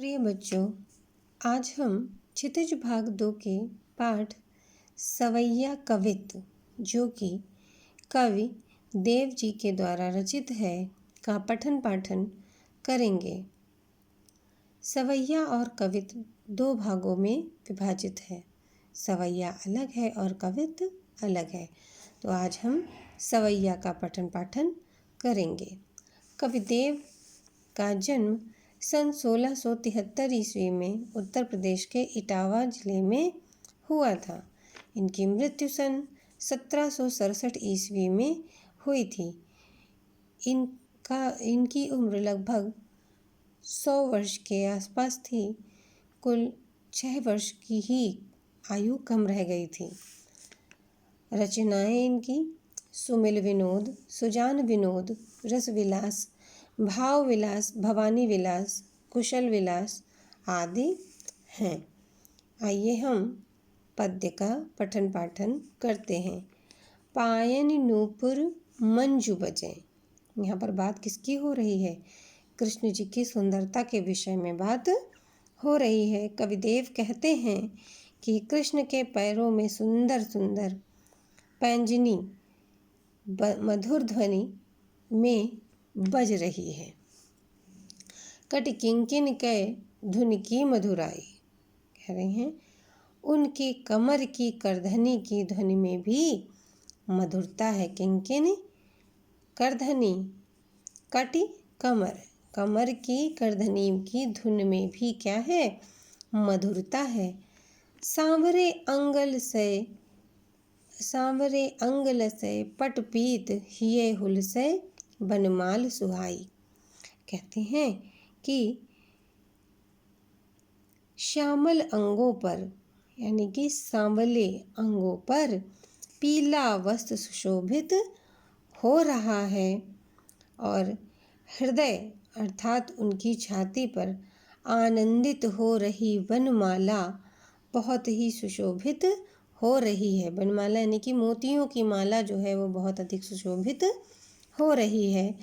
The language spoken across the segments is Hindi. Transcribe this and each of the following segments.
प्रिय बच्चों, आज हम क्षितिज भाग 2 के पाठ सवैया कवित्त, जो कि कवि देव जी के द्वारा रचित है, का पठन पाठन करेंगे। सवैया और कवित्त 2 भागों में विभाजित है। सवैया अलग है और कवित्त अलग है। तो आज हम सवैया का पठन पाठन करेंगे। कविदेव का जन्म सन 1673 ईस्वी में उत्तर प्रदेश के इटावा जिले में हुआ था। इनकी मृत्यु सन 1767 ईस्वी में हुई थी। इनकी उम्र लगभग 100 वर्ष के आसपास थी। कुल 6 वर्ष की ही आयु कम रह गई थी। रचनाएं इनकी सुमिल विनोद, सुजान विनोद, रस विलास, भाव विलास, भवानी विलास, कुशल विलास आदि हैं। आइए हम पद्य का पठन पाठन करते हैं। पायन नूपुर मंजू बजे। यहाँ पर बात किसकी हो रही है? कृष्ण जी की सुंदरता के विषय में बात हो रही है। कविदेव कहते हैं कि कृष्ण के पैरों में सुंदर सुंदर पैंजनी मधुर ध्वनि में बज रही है। कट किंकिन कै धुन की मधुराई, कह रहे हैं उनकी कमर की करधनी की ध्वनि में भी मधुरता है। किंकिन करधनी, कटी कमर, कमर की करधनी की धुन में भी क्या है? मधुरता है। सांवरे अंगल से पटपीत हिये हुल से बनमाल सुहाई। कहते हैं कि श्यामल अंगों पर, यानी कि सांवले अंगों पर पीला वस्त्र सुशोभित हो रहा है और हृदय अर्थात उनकी छाती पर आनंदित हो रही वनमाला बहुत ही सुशोभित हो रही है। वनमाला यानी कि मोतियों की माला जो है वो बहुत अधिक सुशोभित हो रही है।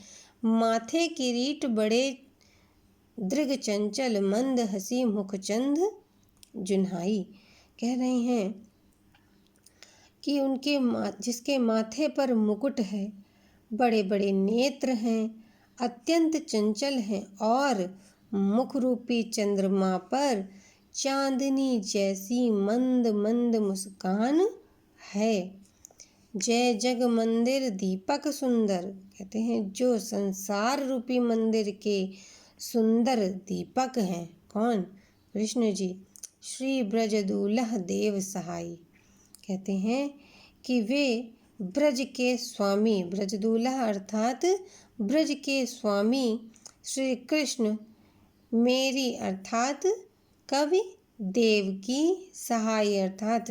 माथे किरीट बड़े दृग चंचल मंद हसी मुखचंद जुन्हाई। कह रहे हैं कि जिसके माथे पर मुकुट है, बड़े बड़े नेत्र हैं, अत्यंत चंचल हैं और मुख रूपी चंद्रमा पर चांदनी जैसी मंद मंद मुस्कान है। जय जग मंदिर दीपक सुंदर। कहते हैं जो संसार रूपी मंदिर के सुंदर दीपक हैं। कौन? कृष्ण जी। श्री ब्रज दूल्हा देव सहाय। कहते हैं कि वे ब्रज के स्वामी, ब्रज दूल्हा अर्थात ब्रज के स्वामी श्री कृष्ण मेरी अर्थात कवि देव की सहाय अर्थात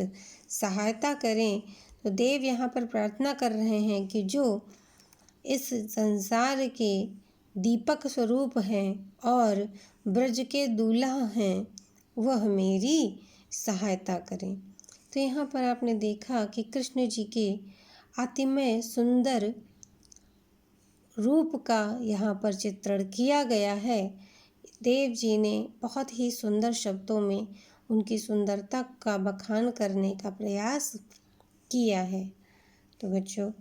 सहायता करें। तो देव यहाँ पर प्रार्थना कर रहे हैं कि जो इस संसार के दीपक स्वरूप हैं और ब्रज के दूल्हा हैं, वह मेरी सहायता करें। तो यहाँ पर आपने देखा कि कृष्ण जी के अतिमय सुंदर रूप का यहाँ पर चित्रण किया गया है। देव जी ने बहुत ही सुंदर शब्दों में उनकी सुंदरता का बखान करने का प्रयास किया है। तो बच्चों,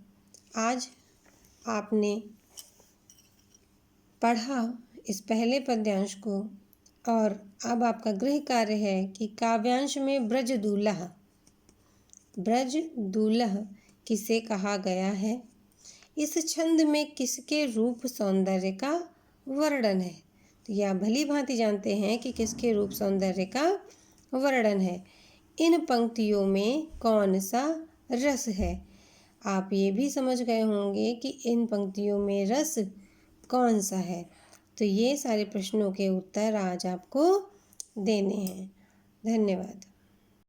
आज आपने पढ़ा इस पहले पद्यांश को और अब आपका गृह कार्य है कि काव्यांश में ब्रज दूल्हा किसे कहा गया है? इस छंद में किसके रूप सौंदर्य का वर्णन है? तो यह भली भांति जानते हैं कि किसके रूप सौंदर्य का वर्णन है। इन पंक्तियों में कौन सा रस है? आप ये भी समझ गए होंगे कि इन पंक्तियों में रस कौन सा है। तो ये सारे प्रश्नों के उत्तर आज आपको देने हैं। धन्यवाद।